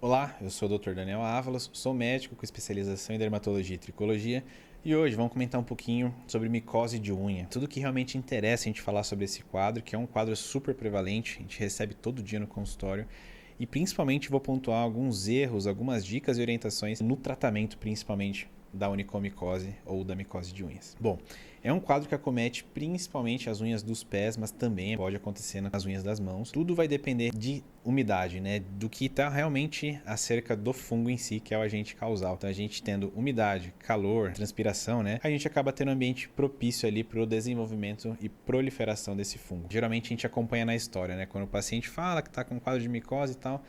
Olá, eu sou o Dr. Daniel Ávalos, sou médico com especialização em dermatologia e tricologia e hoje vamos comentar um pouquinho sobre micose de unha. Tudo que realmente interessa a gente falar sobre esse quadro, que é um quadro super prevalente, a gente recebe todo dia no consultório e principalmente vou pontuar alguns erros, algumas dicas e orientações no tratamento principalmente da onicomicose ou da micose de unhas. Bom, é um quadro que acomete principalmente as unhas dos pés, mas também pode acontecer nas unhas das mãos. Tudo vai depender de umidade, né? Do que está realmente acerca do fungo em si, que é o agente causal. Então, a gente tendo umidade, calor, transpiração, né? A gente acaba tendo um ambiente propício ali para o desenvolvimento e proliferação desse fungo. Geralmente a gente acompanha na história, né? Quando o paciente fala que está com quadro de micose e tal,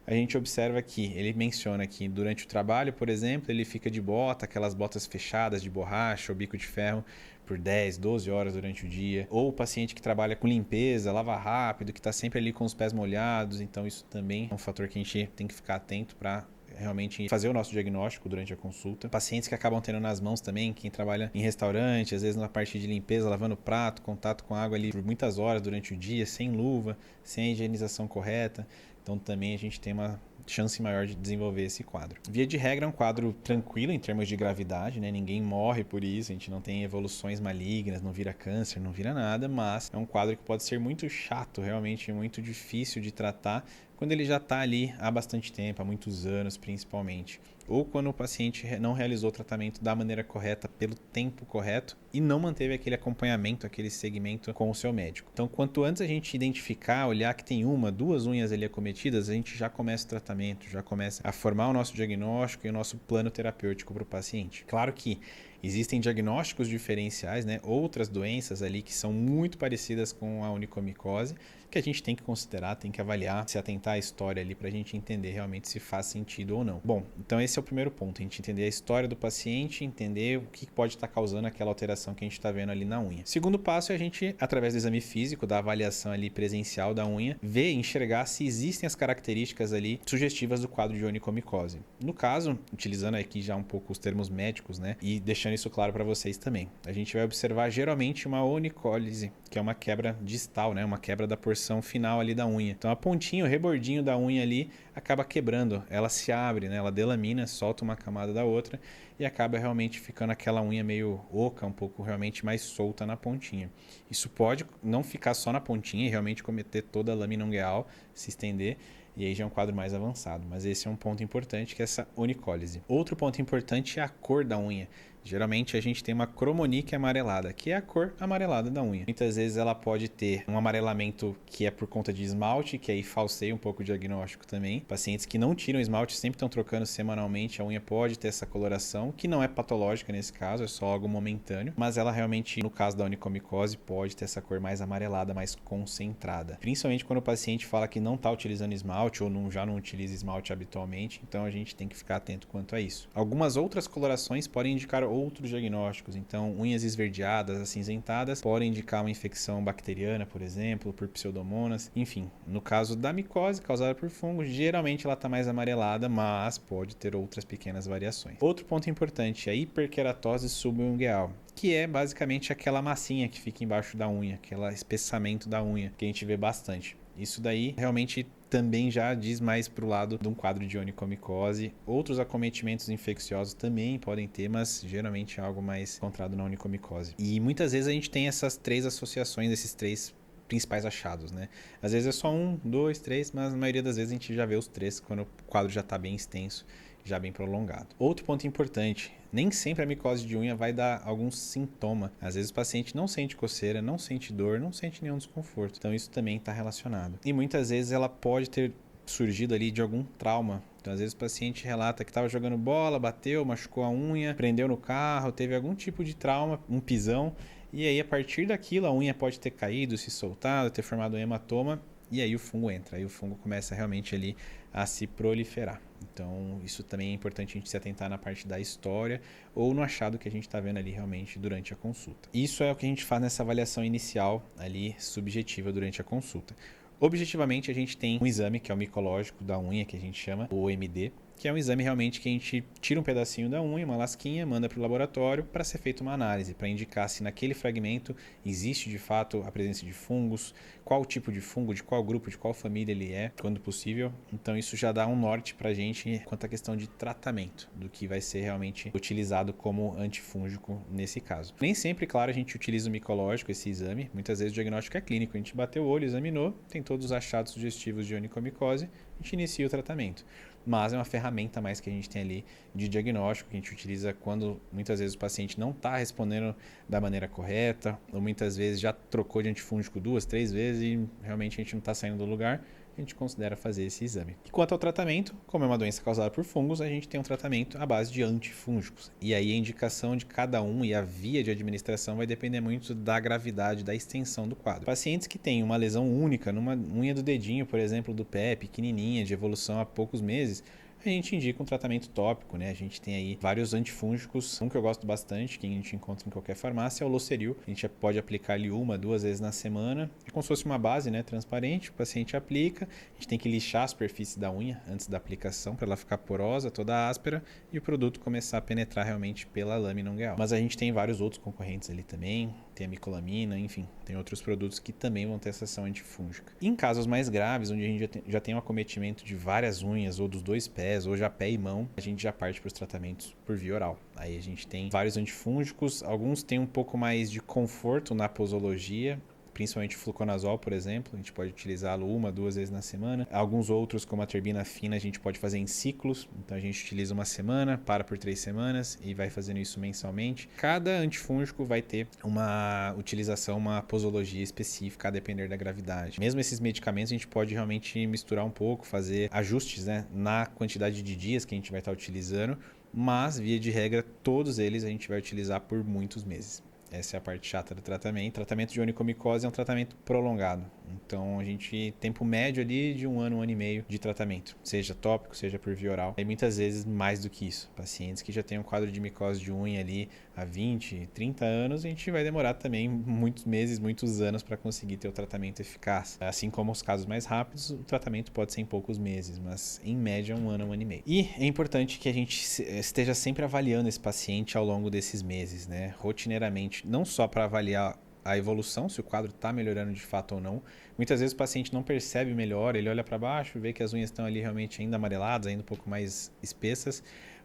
a gente observa que ele menciona que durante o trabalho, por exemplo, ele fica de bota, aquelas botas fechadas de borracha ou bico de ferro por 10, 12 horas durante o dia. Ou o paciente que trabalha com limpeza, lava rápido, que está sempre ali com os pés molhados. Então isso também é um fator que a gente tem que ficar atento para realmente fazer o nosso diagnóstico durante a consulta. Pacientes que acabam tendo nas mãos também, quem trabalha em restaurante, às vezes na parte de limpeza, lavando prato, contato com água ali por muitas horas durante o dia, sem luva, sem a higienização correta. Então também a gente tem uma chance maior de desenvolver esse quadro. Via de regra é um quadro tranquilo em termos de gravidade, né? Ninguém morre por isso, a gente não tem evoluções malignas, não vira câncer, não vira nada, mas é um quadro que pode ser muito chato, realmente muito difícil de tratar quando ele já está ali há bastante tempo, há muitos anos principalmente. Ou quando o paciente não realizou o tratamento da maneira correta, pelo tempo correto e não manteve aquele acompanhamento, aquele segmento com o seu médico. Então, quanto antes a gente identificar, olhar que tem uma, duas unhas ali acometidas, a gente já começa o tratamento, já começa a formar o nosso diagnóstico e o nosso plano terapêutico para o paciente. Claro que existem diagnósticos diferenciais, né? Outras doenças ali que são muito parecidas com a onicomicose, que a gente tem que considerar, tem que avaliar, se atentar à história ali para a gente entender realmente se faz sentido ou não. Bom, então esse é o primeiro ponto, a gente entender a história do paciente, entender o que pode estar causando aquela alteração que a gente está vendo ali na unha. Segundo passo é a gente, através do exame físico, da avaliação ali presencial da unha, ver e enxergar se existem as características ali sugestivas do quadro de onicomicose. No caso, utilizando aqui já um pouco os termos médicos, né, e deixando isso claro para vocês também, a gente vai observar geralmente uma onicólise, que é uma quebra distal, né, uma quebra da porção final ali da unha. Então a pontinha, o rebordinho da unha ali acaba quebrando, ela se abre, né, ela delamina, solta uma camada da outra e acaba realmente ficando aquela unha meio oca, um pouco realmente mais solta na pontinha. Isso pode não ficar só na pontinha e realmente cometer toda a lâmina ungueal, se estender, e aí já é um quadro mais avançado. Mas esse é um ponto importante, que é essa onicólise. Outro ponto importante é a cor da unha. Geralmente a gente tem uma cromonique amarelada, que é a cor amarelada da unha. Muitas vezes ela pode ter um amarelamento que é por conta de esmalte, que aí falseia um pouco o diagnóstico também. Pacientes que não tiram esmalte sempre estão trocando semanalmente, a unha pode ter essa coloração, que não é patológica nesse caso, é só algo momentâneo, mas ela realmente, no caso da onicomicose, pode ter essa cor mais amarelada, mais concentrada. Principalmente quando o paciente fala que não está utilizando esmalte ou já não utiliza esmalte habitualmente, então a gente tem que ficar atento quanto a isso. Algumas outras colorações podem indicar outros diagnósticos, então unhas esverdeadas, acinzentadas, podem indicar uma infecção bacteriana, por exemplo, por pseudomonas, enfim. No caso da micose causada por fungos, geralmente ela está mais amarelada, mas pode ter outras pequenas variações. Outro ponto importante é a hiperkeratose subungueal, que é basicamente aquela massinha que fica embaixo da unha, aquele espessamento da unha, que a gente vê bastante. Isso daí realmente também já diz mais para o lado de um quadro de onicomicose. Outros acometimentos infecciosos também podem ter, mas geralmente é algo mais encontrado na onicomicose. E muitas vezes a gente tem essas três associações, esses três principais achados, né? Às vezes é só um, dois, três, mas na maioria das vezes a gente já vê os três quando o quadro já está bem extenso, já bem prolongado. Outro ponto importante, nem sempre a micose de unha vai dar algum sintoma. Às vezes o paciente não sente coceira, não sente dor, não sente nenhum desconforto. Então isso também está relacionado. E muitas vezes ela pode ter surgido ali de algum trauma. Então às vezes o paciente relata que estava jogando bola, bateu, machucou a unha, prendeu no carro, teve algum tipo de trauma, um pisão, e aí a partir daquilo a unha pode ter caído, se soltado, ter formado um hematoma, e aí o fungo entra, aí o fungo começa realmente ali a se proliferar. Então isso também é importante a gente se atentar na parte da história ou no achado que a gente está vendo ali realmente durante a consulta. Isso é o que a gente faz nessa avaliação inicial ali subjetiva durante a consulta. Objetivamente a gente tem um exame que é o micológico da unha, que a gente chama o OMD, que é um exame realmente que a gente tira um pedacinho da unha, uma lasquinha, manda para o laboratório para ser feita uma análise, para indicar se naquele fragmento existe de fato a presença de fungos, qual tipo de fungo, de qual grupo, de qual família ele é, quando possível. Então isso já dá um norte para a gente quanto à questão de tratamento, do que vai ser realmente utilizado como antifúngico nesse caso. Nem sempre, claro, a gente utiliza o micológico, esse exame. Muitas vezes o diagnóstico é clínico, a gente bateu o olho, examinou, tem todos os achados sugestivos de onicomicose, a gente inicia o tratamento. Mas é uma ferramenta a mais que a gente tem ali de diagnóstico, que a gente utiliza quando muitas vezes o paciente não está respondendo da maneira correta, ou muitas vezes já trocou de antifúngico 2, 3 vezes e realmente a gente não está saindo do lugar. A gente considera fazer esse exame. E quanto ao tratamento, como é uma doença causada por fungos, a gente tem um tratamento à base de antifúngicos. E aí a indicação de cada um e a via de administração vai depender muito da gravidade, da extensão do quadro. Pacientes que têm uma lesão única numa unha do dedinho, por exemplo, do pé, pequenininha, de evolução há poucos meses, a gente indica um tratamento tópico, né? A gente tem aí vários antifúngicos. Um que eu gosto bastante, que a gente encontra em qualquer farmácia, é o Loceril. A gente pode aplicar ele 1, 2 vezes na semana. É como se fosse uma base, né, transparente. O paciente aplica. A gente tem que lixar a superfície da unha antes da aplicação para ela ficar porosa, toda áspera, e o produto começar a penetrar realmente pela lâmina ungueal. Mas a gente tem vários outros concorrentes ali também. Tem a micolamina, enfim, tem outros produtos que também vão ter essa ação antifúngica. Em casos mais graves, onde a gente já tem um acometimento de várias unhas, ou dos 2 pés, ou já pé e mão, a gente já parte para os tratamentos por via oral. Aí a gente tem vários antifúngicos, alguns têm um pouco mais de conforto na posologia, principalmente o fluconazol, por exemplo, a gente pode utilizá-lo 1, 2 vezes na semana. Alguns outros, como a terbina fina, a gente pode fazer em ciclos, então a gente utiliza uma semana, para por 3 semanas e vai fazendo isso mensalmente. Cada antifúngico vai ter uma utilização, uma posologia específica a depender da gravidade. Mesmo esses medicamentos a gente pode realmente misturar um pouco, fazer ajustes, né, na quantidade de dias que a gente vai estar utilizando, mas via de regra todos eles a gente vai utilizar por muitos meses. Essa é a parte chata do tratamento. O tratamento de onicomicose é um tratamento prolongado. Então, a gente tempo médio ali de 1 ano e meio de tratamento. Seja tópico, seja por via oral. E muitas vezes mais do que isso. Pacientes que já têm um quadro de micose de unha ali há 20, 30 anos, a gente vai demorar também muitos meses, muitos anos para conseguir ter o tratamento eficaz. Assim como os casos mais rápidos, o tratamento pode ser em poucos meses, mas em média 1 ano e meio. E é importante que a gente esteja sempre avaliando esse paciente ao longo desses meses, né? Rotineiramente, não só para avaliar a evolução, se o quadro está melhorando de fato ou não. Muitas vezes o paciente não percebe melhor, ele olha para baixo, vê que as unhas estão ali realmente ainda amareladas, ainda um pouco mais espessas,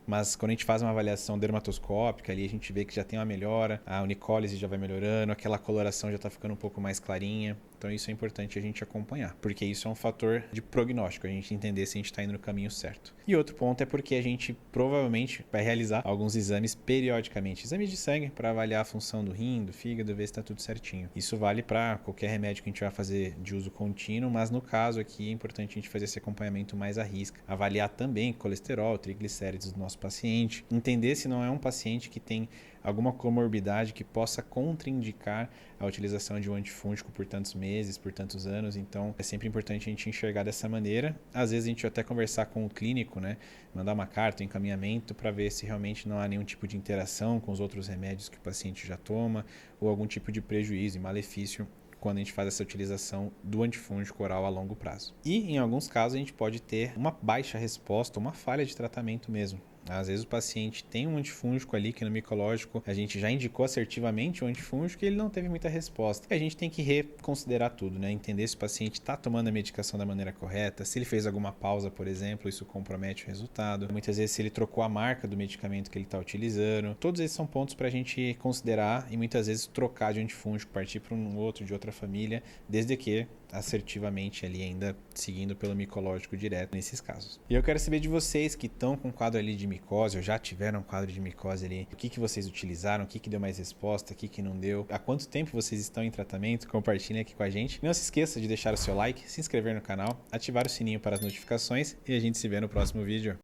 mas quando a gente faz uma avaliação dermatoscópica ali, a gente vê que já tem uma melhora, a unicólise já vai melhorando, aquela coloração já está ficando um pouco mais clarinha. Então isso é importante a gente acompanhar, porque isso é um fator de prognóstico, a gente entender se a gente está indo no caminho certo. E outro ponto é porque a gente provavelmente vai realizar alguns exames periodicamente, exames de sangue para avaliar a função do rim, do fígado, ver se está tudo certinho. Isso vale para qualquer remédio que a gente vai fazer de uso contínuo, mas no caso aqui é importante a gente fazer esse acompanhamento mais à risca, avaliar também colesterol, triglicéridos do nosso paciente, entender se não é um paciente que tem alguma comorbidade que possa contraindicar a utilização de um antifúngico por tantos meses, por tantos anos. Então é sempre importante a gente enxergar dessa maneira. Às vezes a gente vai até conversar com o clínico, né? Mandar uma carta, um encaminhamento para ver se realmente não há nenhum tipo de interação com os outros remédios que o paciente já toma ou algum tipo de prejuízo e malefício quando a gente faz essa utilização do antifúngico oral a longo prazo. E em alguns casos a gente pode ter uma baixa resposta, uma falha de tratamento mesmo. Às vezes o paciente tem um antifúngico ali que no micológico a gente já indicou assertivamente o antifúngico e ele não teve muita resposta. E a gente tem que reconsiderar tudo, né? Entender se o paciente está tomando a medicação da maneira correta, se ele fez alguma pausa, por exemplo, isso compromete o resultado. Muitas vezes se ele trocou a marca do medicamento que ele está utilizando. Todos esses são pontos para a gente considerar e muitas vezes trocar de antifúngico, partir para um outro de outra família, desde que assertivamente ali ainda seguindo pelo micológico direto nesses casos. E eu quero saber de vocês que estão com quadro ali de micose ou já tiveram um quadro de micose ali, o que vocês utilizaram, o que deu mais resposta, o que não deu, há quanto tempo vocês estão em tratamento, compartilhem aqui com a gente. Não se esqueça de deixar o seu like, se inscrever no canal, ativar o sininho para as notificações e a gente se vê no próximo vídeo.